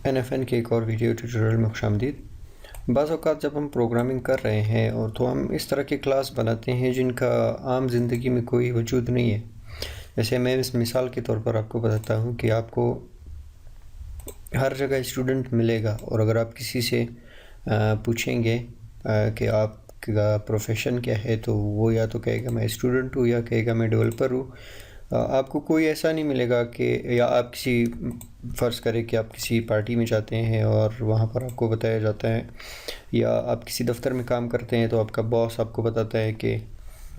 NFN के एक और वीडियो ट्यूटोरियल में खुशामदीद। बाज़ औक़ात जब हम प्रोग्रामिंग कर रहे हैं और तो हम इस तरह की क्लास बनाते हैं जिनका आम ज़िंदगी में कोई वजूद नहीं है। जैसे मैं इस मिसाल के तौर पर आपको बताता हूँ कि आपको हर जगह स्टूडेंट मिलेगा और अगर आप किसी से पूछेंगे कि आपका प्रोफेशन क्या है, तो वो या तो कहेगा मैं स्टूडेंट हूँ या कहेगा मैं डेवलपर हूँ। आपको कोई ऐसा नहीं मिलेगा कि या आप किसी फ़र्ज़ करें कि आप किसी पार्टी में जाते हैं और वहाँ पर आपको बताया जाता है, या आप किसी दफ़्तर में काम करते हैं तो आपका बॉस आपको बताता है कि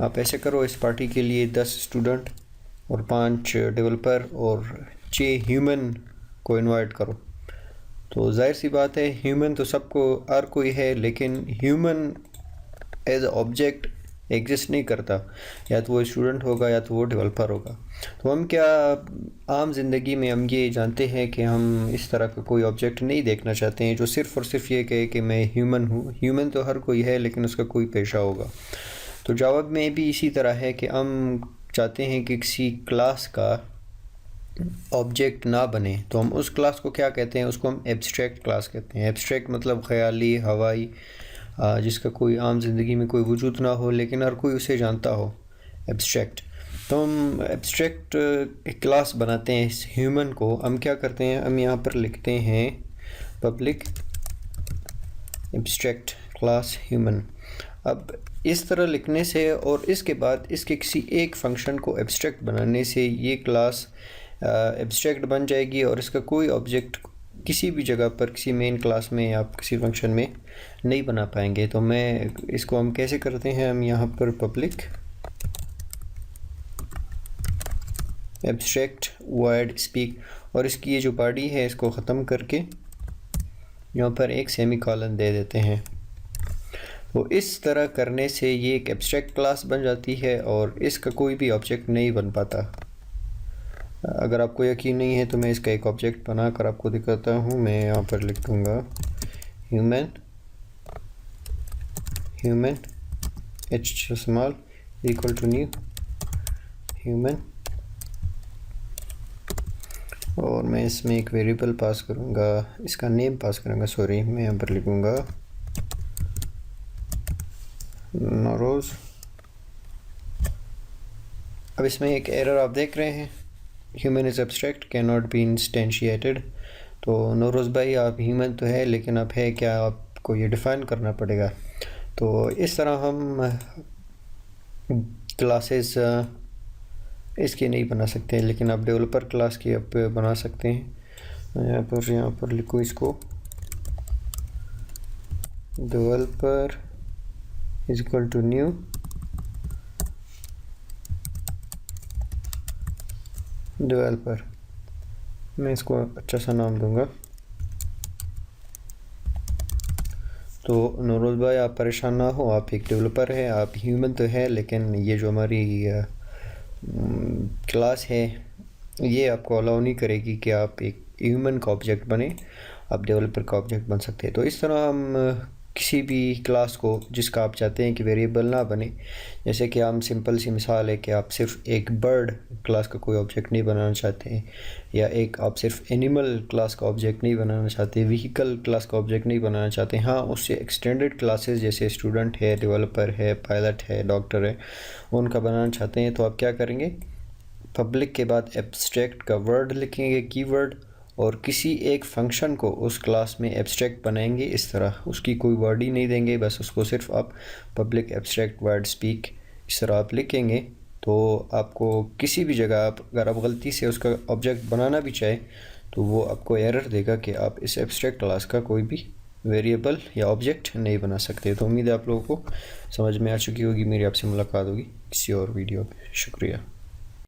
आप ऐसे करो, इस पार्टी के लिए 10 स्टूडेंट और 5 डेवलपर और 6 ह्यूमन को इनवाइट करो। तो ज़ाहिर सी बात है, ह्यूमन तो सबको हर कोई है, लेकिन ह्यूमन एज ऑब्जेक्ट एग्जिस्ट नहीं करता। या तो वो स्टूडेंट होगा या तो वो डेवलपर होगा। तो हम क्या आम ज़िंदगी में हम ये जानते हैं कि हम इस तरह का कोई ऑब्जेक्ट नहीं देखना चाहते हैं जो सिर्फ़ और सिर्फ ये कहे कि मैं ह्यूमन हूँ। ह्यूमन तो हर कोई है, लेकिन उसका कोई पेशा होगा। तो जावा में भी इसी तरह है कि हम चाहते हैं कि किसी क्लास का ऑब्जेक्ट ना बने, तो हम उस क्लास को क्या कहते हैं, उसको हम एब्स्ट्रैक्ट क्लास कहते हैं। एब्स्ट्रैक्ट मतलब ख़याली, हवाई, जिसका कोई आम ज़िंदगी में कोई वजूद ना हो लेकिन हर कोई उसे जानता हो, एब्स्ट्रैक्ट। तो हम एब्स्ट्रैक्ट एक क्लास बनाते हैं इस ह्यूमन को। हम क्या करते हैं, हम यहाँ पर लिखते हैं पब्लिक एब्स्ट्रैक्ट क्लास ह्यूमन। अब इस तरह लिखने से और इसके बाद इसके किसी एक फंक्शन को एब्स्ट्रैक्ट बनाने से ये क्लास एब्स्ट्रैक्ट बन जाएगी और इसका कोई ऑब्जेक्ट किसी भी जगह पर किसी मेन क्लास में या किसी फंक्शन में नहीं बना पाएंगे। तो मैं इसको हम कैसे करते हैं, हम यहाँ पर पब्लिक एब्स्ट्रैक्ट वर्ड स्पीक और इसकी ये जो बॉडी है इसको ख़त्म करके यहाँ पर एक सेमी कॉलन दे देते हैं। तो इस तरह करने से ये एक एब्स्ट्रैक्ट क्लास बन जाती है और इसका कोई भी ऑब्जेक्ट नहीं बन पाता। अगर आपको यकीन नहीं है तो मैं इसका एक ऑब्जेक्ट बनाकर आपको दिखाता हूँ। मैं यहाँ पर लिख दूँगा human h small equal to new human, और मैं इसमें एक वेरिएबल पास करूँगा, इसका नेम पास करूँगा। सॉरी, मैं यहाँ पर लिखूँगा नौरोज़। अब इसमें एक एरर आप देख रहे हैं, human is abstract can not be instantiated. तो नौरोज़ भाई, आप ह्यूमन तो है लेकिन आप है क्या, आपको ये डिफ़ाइन करना पड़ेगा। तो इस तरह हम क्लासेस इसकी नहीं बना सकते, लेकिन आप डेवलपर क्लास की आप बना सकते हैं। यहाँ पर लिखो इसको developer is equal to new developer. मैं इसको अच्छा सा नाम दूंगा। तो नौरोज़ भाई, आप परेशान ना हो, आप एक डेवलपर है, आप ह्यूमन तो है, लेकिन ये जो हमारी क्लास है ये आपको अलाउ नहीं करेगी कि आप एक ह्यूमन का ऑब्जेक्ट बने, आप डेवलपर का ऑब्जेक्ट बन सकते हैं। तो इस तरह हम किसी भी क्लास को जिसका आप चाहते हैं कि वेरिएबल ना बने, जैसे कि हम सिंपल सी मिसाल है कि आप सिर्फ एक बर्ड क्लास का कोई ऑब्जेक्ट नहीं बनाना चाहते हैं, या एक आप सिर्फ एनिमल क्लास का ऑब्जेक्ट नहीं बनाना चाहते, व्हीकल क्लास का ऑब्जेक्ट नहीं बनाना चाहते। हाँ, उससे एक्सटेंडेड क्लासेस जैसे स्टूडेंट है, डेवलपर है, पायलट है, डॉक्टर है, उनका बनाना चाहते हैं। तो आप क्या करेंगे, पब्लिक के बाद एब्स्ट्रैक्ट का वर्ड लिखेंगे, कीवर्ड, और किसी एक फंक्शन को उस क्लास में एब्स्ट्रैक्ट बनाएंगे। इस तरह उसकी कोई वर्ड ही नहीं देंगे, बस उसको सिर्फ आप पब्लिक एब्स्ट्रैक्ट वर्ड स्पीक इस तरह आप लिखेंगे। तो आपको किसी भी जगह अगर आप गलती से उसका ऑब्जेक्ट बनाना भी चाहे तो वो आपको एरर देगा कि आप इस एब्स्ट्रैक्ट क्लास का कोई भी वेरिएबल या ऑब्जेक्ट नहीं बना सकते। तो उम्मीद है आप लोगों को समझ में आ चुकी होगी। मेरी आपसे मुलाकात होगी किसी और वीडियो में। शुक्रिया।